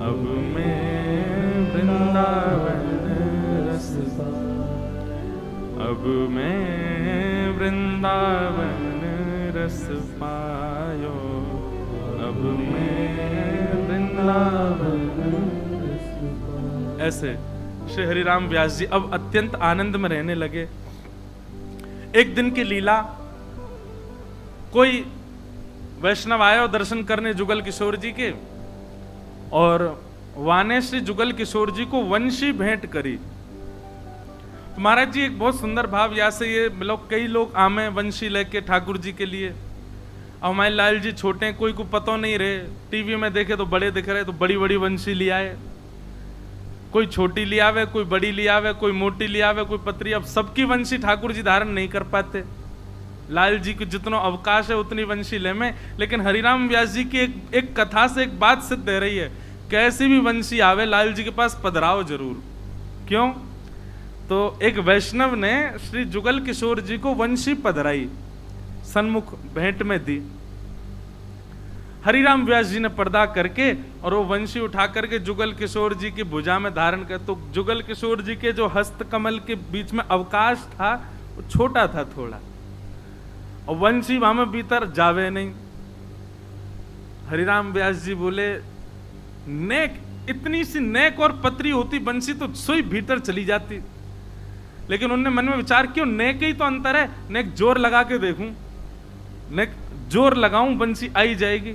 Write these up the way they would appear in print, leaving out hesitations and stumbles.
अब मैं वृंदावन रस अब मैं वृंदावन रस पायो अब मैं वृंदावन रस पायो। ऐसे श्री हरिराम व्यास जी अब अत्यंत आनंद में रहने लगे। एक दिन की लीला, कोई वैष्णव आए और दर्शन करने जुगल किशोर जी के, और वाने श्री जुगल किशोर जी को वंशी भेंट करी। तो महाराज जी एक बहुत सुंदर भाव, या से ये लोग, कई लोग आमे वंशी लेके ठाकुर जी के लिए, और हमारे लाल जी छोटे, कोई को पता नहीं रहे, टीवी में देखे तो बड़े दिख रहे, तो बड़ी बड़ी वंशी ले आए, कोई छोटी ले आवे, कोई बड़ी ले आवे, कोई मोटी ले आवे, कोई पतरी। अब सबकी वंशी ठाकुर जी धारण नहीं कर पाते, लाल जी को जितना अवकाश है उतनी वंशी ले में। लेकिन हरिराम व्यास जी की एक कथा से एक बात सिद्ध दे रही है, कैसी भी वंशी आवे लाल जी के पास पधराओ जरूर। क्यों? तो एक वैष्णव ने श्री जुगल किशोर जी को वंशी पधराई, सन्मुख भेंट में दी। हरिराम व्यास जी ने पर्दा करके और वो वंशी उठा करके जुगल किशोर जी की भुजा में धारण कर, तो जुगल किशोर जी के जो हस्त कमल के बीच में अवकाश था वो छोटा था थोड़ा, और वंशी वहां में भीतर जावे नहीं। हरिराम व्यास जी बोले, नेक, इतनी सी नेक और पतरी होती वंशी तो सुई भीतर चली जाती। लेकिन उन्होंने मन में विचार किया, नेक ही तो अंतर है, नेक जोर लगा के देखूं, नेक जोर लगाऊं वंशी आई जाएगी।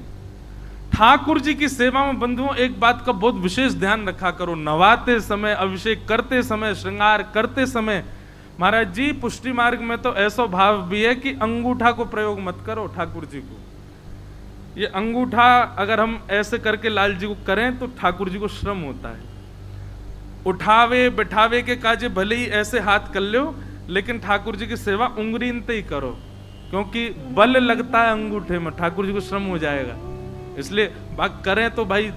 ठाकुर जी की सेवा में बंधुओं एक बात का बहुत विशेष ध्यान रखा करो, नवाते समय, अभिषेक करते समय, श्रृंगार करते समय। महाराज जी पुष्टि मार्ग में तो ऐसा भाव भी है कि अंगूठा को प्रयोग मत करो ठाकुर जी को। ये अंगूठा अगर हम ऐसे करके लाल जी को करें तो ठाकुर जी को श्रम होता है। उठावे बैठावे के काजे भले ही ऐसे हाथ कर लो, लेकिन ठाकुर जी की सेवा उंगलीनते ही करो, क्योंकि बल लगता है अंगूठे में, ठाकुर जी को श्रम हो जाएगा। इसलिए बात करें तो भाई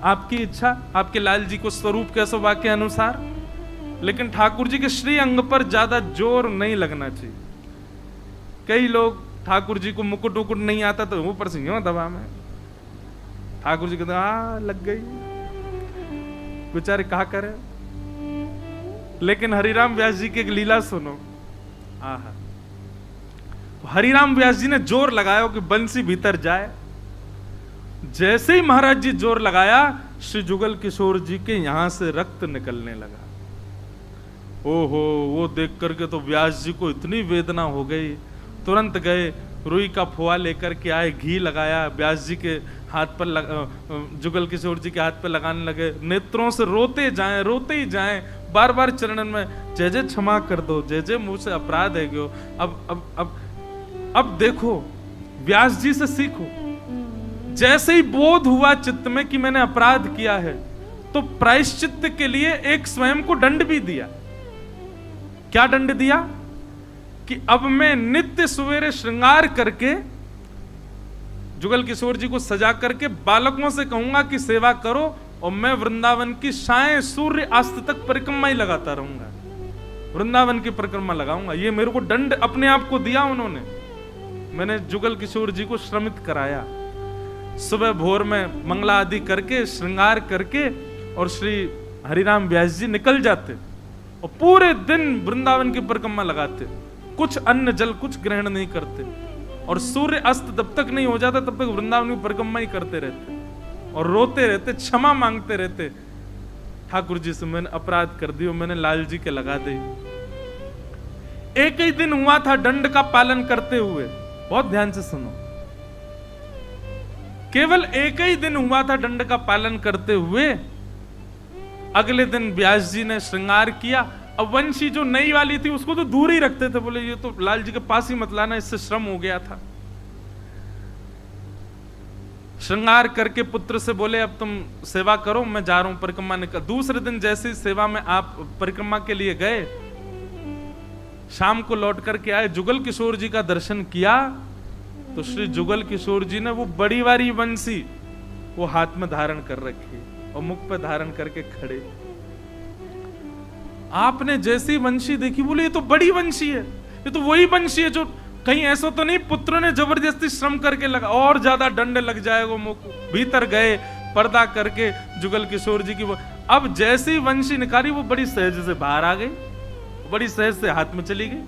आपकी इच्छा, आपके लाल जी को स्वरूप कैसो वाक्य अनुसार, लेकिन ठाकुर जी के श्री अंग पर ज्यादा जोर नहीं लगना चाहिए। कई लोग ठाकुर जी को मुकुट उकुट नहीं आता तो ऊपर से यूं दबा में, ठाकुर जी कहते लग गई, बेचारे कहा करे। लेकिन हरिराम व्यास जी की एक लीला सुनो। आहा, हरिराम व्यास जी ने जोर लगाया कि बंसी भीतर जाए। जैसे ही महाराज जी जोर लगाया, श्री जुगल किशोर जी के यहां से रक्त निकलने लगा। ओहो, वो देख करके तो व्यास जी को इतनी वेदना हो गई, तुरंत गए, रुई का फुआ लेकर के आए, घी लगाया, व्यास जी के हाथ पर जुगल किशोर जी के हाथ पर लगाने लगे। नेत्रों से रोते जाएं, रोते ही जाएं, बार बार चरणन में जय जय क्षमा कर दो, जय जय मुझसे अपराध है गयो। अब देखो, व्यास जी से सीखो। जैसे ही बोध हुआ चित्त में कि मैंने अपराध किया है, तो प्रायश्चित्त के लिए एक स्वयं को दंड भी दिया। क्या दंड दिया? कि अब मैं नित्य सवेरे श्रृंगार करके जुगल किशोर जी को सजा करके बालकों से कहूंगा कि सेवा करो, और मैं वृंदावन की साय सूर्य अस्त तक परिक्रमा ही लगाता रहूंगा, वृंदावन की परिक्रमा लगाऊंगा। ये मेरे को दंड अपने आप को दिया उन्होंने। मैंने जुगल किशोर जी को श्रमित कराया। सुबह भोर में मंगला आदि करके, श्रृंगार करके, और श्री हरिराम व्यास जी निकल जाते और पूरे दिन वृंदावन की परिक्रमा लगाते, कुछ अन्न जल कुछ ग्रहण नहीं करते, और सूर्य अस्त जब तक नहीं हो जाता तब तक वृंदावन की परिक्रमा ही करते रहते और रोते रहते, क्षमा मांगते रहते, ठाकुर जी से मैंने अपराध कर दिया, मैंने लाल जी के लगा दी। एक ही दिन हुआ था दंड का पालन करते हुए, बहुत ध्यान से सुनो, केवल एक ही दिन हुआ था दंड का पालन करते हुए। अगले दिन व्यास जी ने श्रृंगार किया। अब वंशी जो नई वाली थी उसको तो दूर ही रखते थे, बोले ये तो लाल जी के पास ही मत लाना, इससे श्रम हो गया था। श्रृंगार करके पुत्र से बोले अब तुम सेवा करो, मैं जा रहा हूं परिक्रमा निकल। दूसरे दिन जैसे सेवा में आप परिक्रमा के लिए गए, शाम को लौट करके आए, जुगल किशोर जी का दर्शन किया, तो श्री जुगल किशोर जी ने वो बड़ी वाली बंसी वो हाथ में धारण कर रखी और मुख पे धारण करके खड़े। आपने जैसी वंशी देखी, बोले ये तो बड़ी वंशी है, ये तो वही वंशी है जो, कहीं ऐसा तो नहीं पुत्र ने जबरदस्ती श्रम करके लगा और ज्यादा दंड लग जाएगा मुख। भीतर गए, पर्दा करके जुगल किशोर जी की वो, अब जैसी वंशी निकाली वो बड़ी सहज से बाहर आ गई, बड़ी सहज से हाथ में चली गई।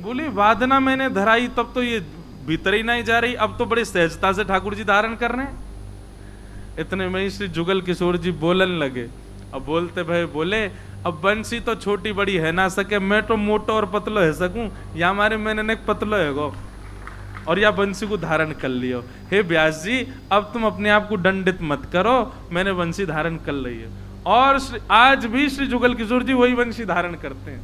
बोले वादना मैंने धराई तब तो ये भीतर ही नहीं जा रही, अब तो बड़ी सहजता से ठाकुर जी धारण कर रहे हैं। इतने में ही श्री जुगल किशोर जी बोलन लगे। अब बोलते भाई बोले अब बंसी तो छोटी बड़ी है ना सके, मैं तो मोटो और पतलो है सकूं, या हमारे मैंने पतलो है गो और या बंसी को धारण कर लियो। हे व्यास जी अब तुम अपने आप को दंडित मत करो, मैंने बंसी धारण कर ली है। और आज भी श्री जुगल किशोर जी वही बंसी धारण करते हैं।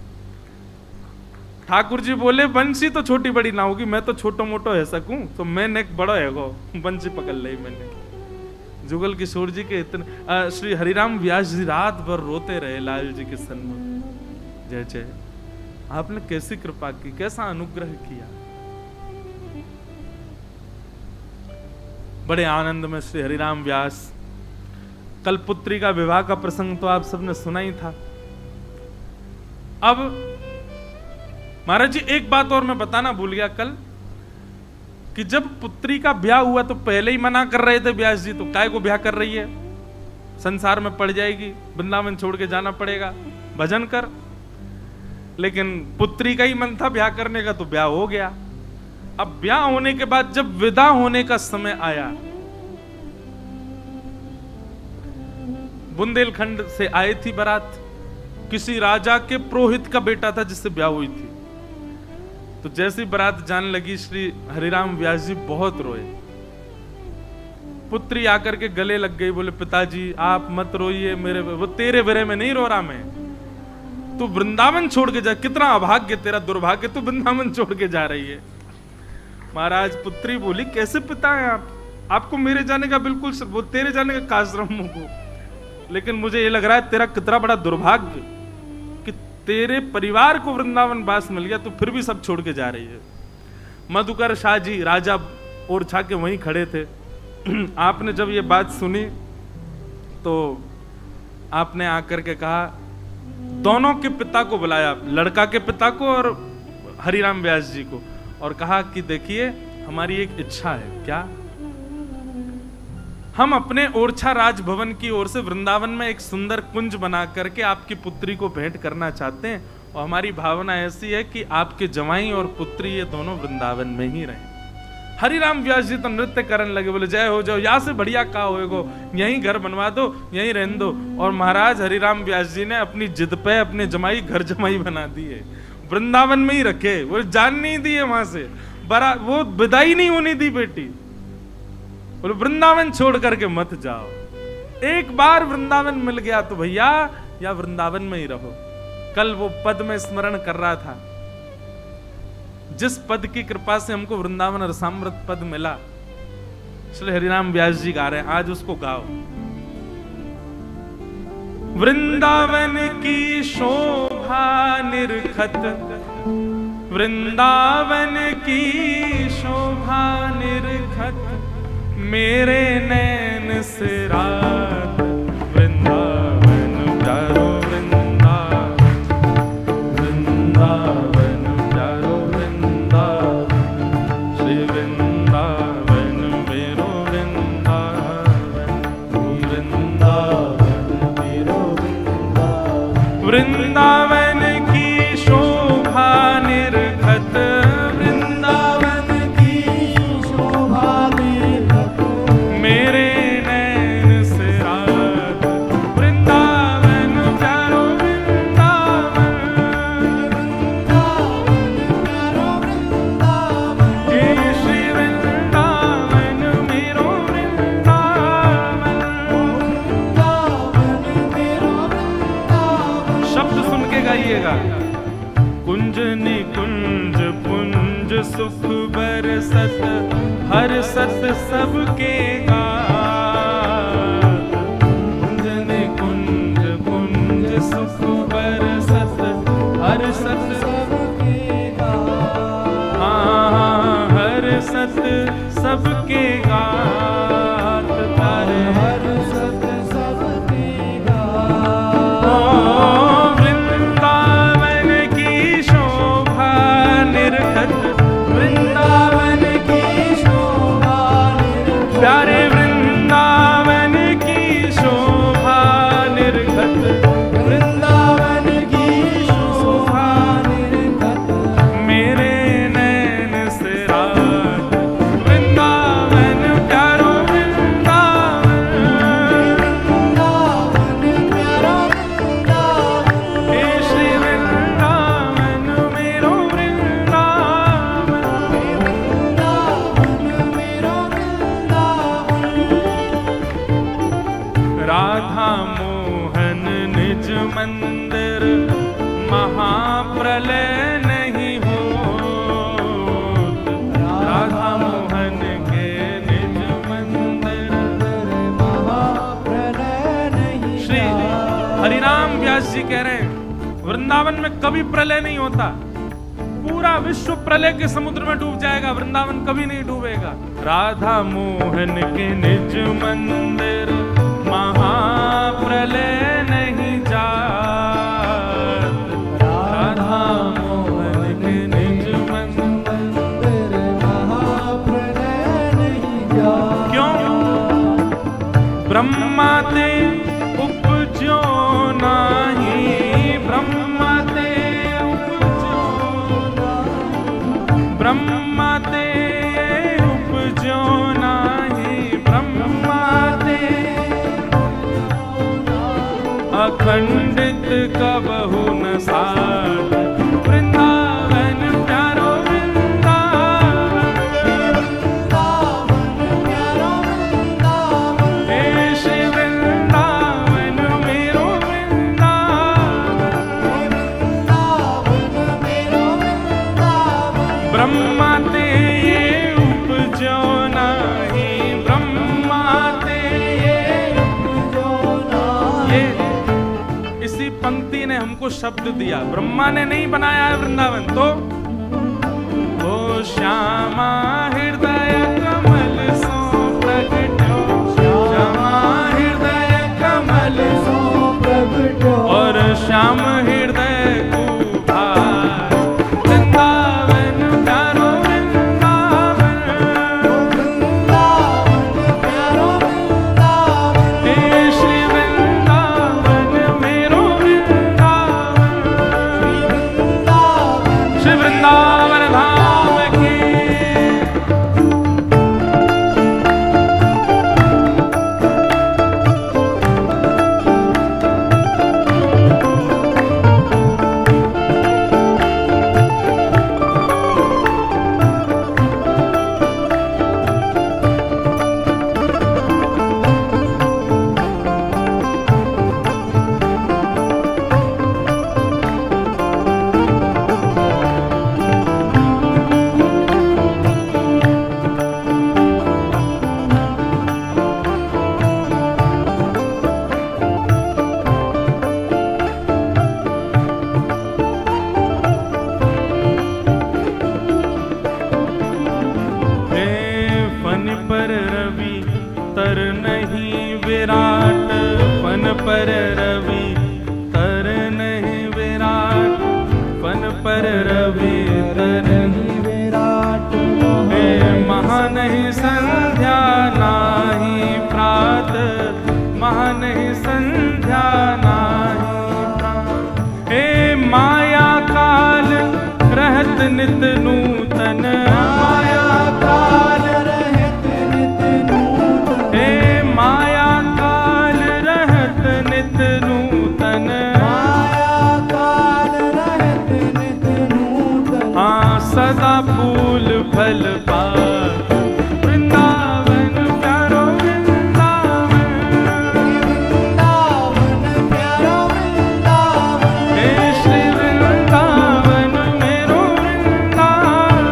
ठाकुर जी बोले बंसी तो छोटी बड़ी ना होगी, मैं तो छोटो मोटो है सकूं, तो मैं नेक बड़ो है गो, बंसी पकड़ ली मैंने। जुगल किशोर जी के इतने श्री हरिराम व्यास जी रात भर रोते रहे लाल जी के सन्मुख। जय जय, आपने कैसी कृपा की, कैसा अनुग्रह किया। बड़े आनंद में श्री हरिराम व्यास, कल पुत्री का विवाह का प्रसंग तो आप सबने सुना ही था। अब महाराज जी एक बात और मैं बताना भूल गया कल, कि जब पुत्री का ब्याह हुआ तो पहले ही मना कर रहे थे व्यास जी, तो काय को ब्याह कर रही है, संसार में पड़ जाएगी, वृंदावन छोड़ के जाना पड़ेगा, भजन कर। लेकिन पुत्री का ही मन था ब्याह करने का, तो ब्याह हो गया। अब ब्याह होने के बाद जब विदा होने का समय आया, बुंदेलखंड से आई थी बारात, किसी राजा के पुरोहित का बेटा था जिससे ब्याह हुई थी। तो जैसी बारात जाने लगी श्री हरिराम व्यास जी बहुत रोए। पुत्री आकर के गले लग गई, बोले पिताजी आप मत रोइए, मेरे वो तेरे विरह में नहीं रो रहा मैं, तू वृंदावन छोड़ के जा, कितना अभाग्य तेरा, दुर्भाग्य, तू वृंदावन छोड़ के जा रही है। महाराज पुत्री बोली कैसे पिता है आप, आपको मेरे जाने का बिल्कुल, वो तेरे जाने का काश्रम को, लेकिन मुझे ये लग रहा है तेरा कितना बड़ा दुर्भाग्य कि तेरे परिवार को वृंदावन वास मिल गया, तो फिर भी सब छोड़ के जा रही है। मधुकर शाह जी राजा ओरछा के वहीं खड़े थे। आपने जब ये बात सुनी तो आपने आकर के कहा, दोनों के पिता को बुलाया, लड़का के पिता को और हरिराम व्यास जी को, और कहा कि देखिए हमारी एक इच्छा है। क्या? हम अपने ओरछा राजभवन की ओर से वृंदावन में एक सुंदर कुंज बना करके आपकी पुत्री को भेंट करना चाहते हैं, और हमारी भावना ऐसी है कि आपके जवाई और पुत्री ये दोनों वृंदावन में ही रहें। हरिराम व्यास जी तो नृत्य करने लगे, बोले जय हो जाओ, यहाँ से बढ़िया का होएगो, यहीं घर बनवा दो, यहीं रहने दो। और महाराज हरिराम व्यास जी ने अपनी जिद पे अपने जमाई घर जमाई बना दिए, वृंदावन में ही रखे, वो जान नहीं दिए वहां से, वो विदाई नहीं होने दी बेटी, बोले वृंदावन छोड़ करके मत जाओ। एक बार वृंदावन मिल गया तो भैया या वृंदावन में ही रहो। कल वो पद में स्मरण कर रहा था, जिस पद की कृपा से हमको वृंदावन रसामृत पद मिला, श्री हरिराम व्यास जी गा रहे हैं, आज उसको गाओ। वृंदावन की शोभा निरखत, वृंदावन की शोभा निरखत, मेरे नैन से रात, वृंदावन प्यारो वृंदावन, वृंदावन प्यारो वृंदावन, श्री वृंदावन मेरो वृंदावन, वृंदावन मेरो वृंदावन, वृंदावन की शोभा निरखत, वृंदावन की शोभा निरखत, मेरे नैन से रात, वृंदावन प्यारो वृंदावन, प्यारो वृंदावन, हे श्री वृंदावन मेरो वृंदावन, वृंदावन मेरो वृंदावन। शब्द सुन के गाइएगा। कुंज निकुंज पुंज सुख बरसत, हर सत सबके गात, कुंज निकुंज पुंज सुख बरसत, हर सत सबके गात, हाँ हर सत सबके गात, तारे हर सत सबके गात। वृंदावन की शोभा निरखत, वृंदावन की शोभा निरखत, प्यारे राधा मोहन निज मंदिर महाप्रलय नहीं हो। राधा मोहन के निज मंदिर महाप्रलय नहीं। श्री हरिराम व्यास जी कह रहे हैं वृंदावन में कभी प्रलय नहीं होता। पूरा विश्व प्रलय के समुद्र में डूब जाएगा, वृंदावन कभी नहीं डूबेगा। राधा मोहन के निज मंदिर महाप्रलय नहीं जात। राधा मोहन के निज मंदिर महाप्रलय नहीं जात। क्यों? ब्रह्मा ते उपजो नाही, ब्रह्मा ते उपजो, ब्रह्मा ते उपजो नाही, ब्रह्मा ते अखंडित कबहु न साध। वृंदावन प्यारो वृंदावन, प्यारो वृंदावन, हे श्री वृंदावन मेरो वृंदावन। वृंदावन मेरो वृंदावन। ब्रह्मा ते ये उपजो नाही, ब्रह्मा ते ये उपजो नाही। ये इसी पंक्ति ने हमको शब्द दिया। ब्रह्मा ने नहीं बनाया है वृंदावन, तो ओ श्यामा हृदय कमल सो प्रगटो, श्यामा हृदय कमल सो प्रगटो। और श्याम हृदय को भाज। वृंदावन प्यारो वृंदावन, वृंदावन प्यारो वृंदावन। हे श्री वृंदावन मेरो वृंदावन। वृंदावन श्री वृंदावन धाम की। फन पर रवि तर नहीं विराट, फन पर रवि तर नहीं विराट, फन पर रवि तर नहीं विराट। हे महा नहीं संध्या नाही प्रात, महा नहीं संध्या नाही प्रात। हे माया काल रहत नित नूतन, माया काल रहत नित नूतन। हे माया काल रहत नित नूतन। माया काल रहत नित नूतन। हाँ सदा फूल फल पात। वृंदावन प्यारो वृंदावन, वृंदावन प्यारो वृंदावन। हे श्री वृंदावन मेरो वृंदावन।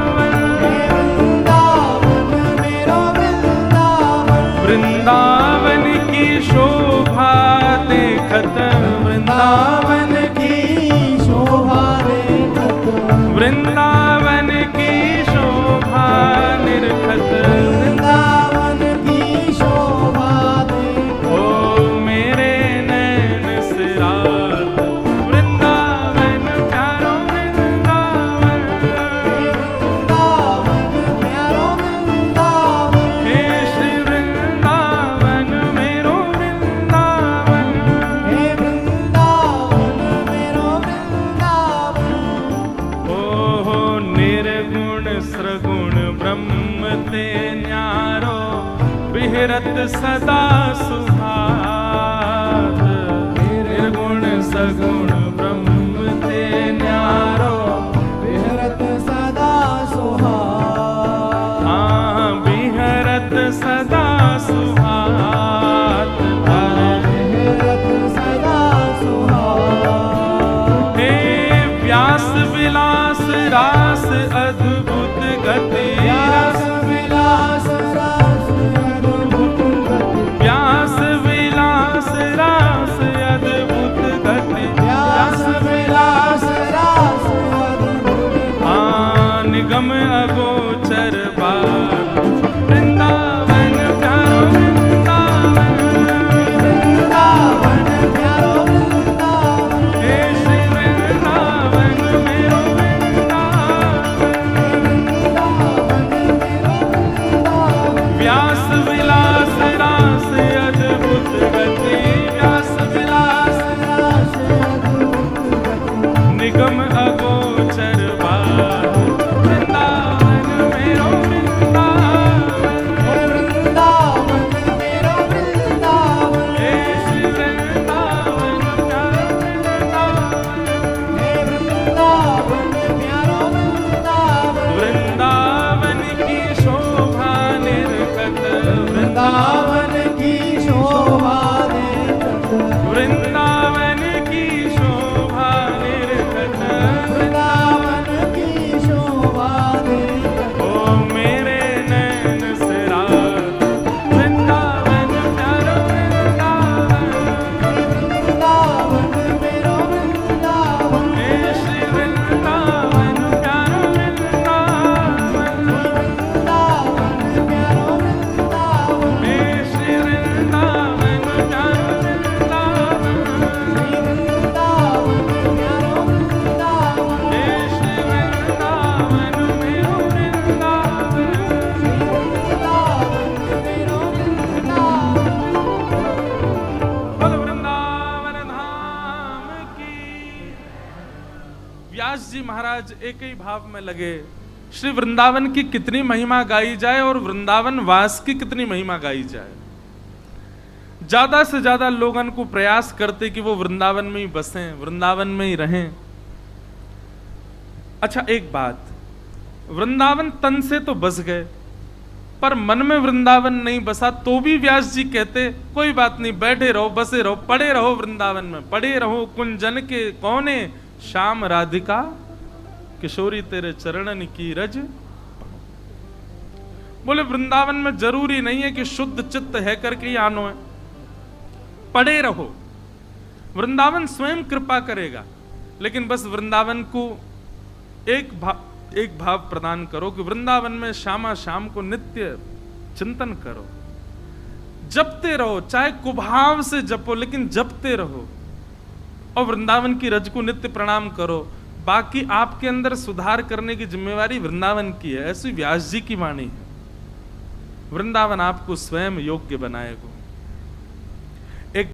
जी महाराज एक ही भाव में लगे, श्री वृंदावन की कितनी महिमा गाई जाए और वृंदावन वास की कितनी महिमा गाई जाए। ज्यादा से ज्यादा लोगों को प्रयास करते कि वो वृंदावन में ही बसें, वृंदावन में ही रहें। अच्छा एक बात, वृंदावन तन से तो बस गए, पर मन में वृंदावन नहीं बसा तो भी व्यास जी कहते कोई बात नहीं, बैठे रहो, बसे रहो, पड़े रहो वृंदावन में, पड़े रहो कुंजन के कोने, श्याम राधिका किशोरी तेरे चरणन की रज। बोले वृंदावन में जरूरी नहीं है कि शुद्ध चित्त है करके ही आनो है, पड़े रहो, वृंदावन स्वयं कृपा करेगा। लेकिन बस वृंदावन को एक भाव प्रदान करो कि वृंदावन में श्यामा श्याम को नित्य चिंतन करो, जपते रहो, चाहे कुभाव से जपो लेकिन जपते रहो, और वृंदावन की रज को नित्य प्रणाम करो। बाकी आपके अंदर सुधार करने की जिम्मेवारी वृंदावन की है, ऐसी व्यास जी की वाणी है। वृंदावन आपको स्वयं योग्य बनाएगा।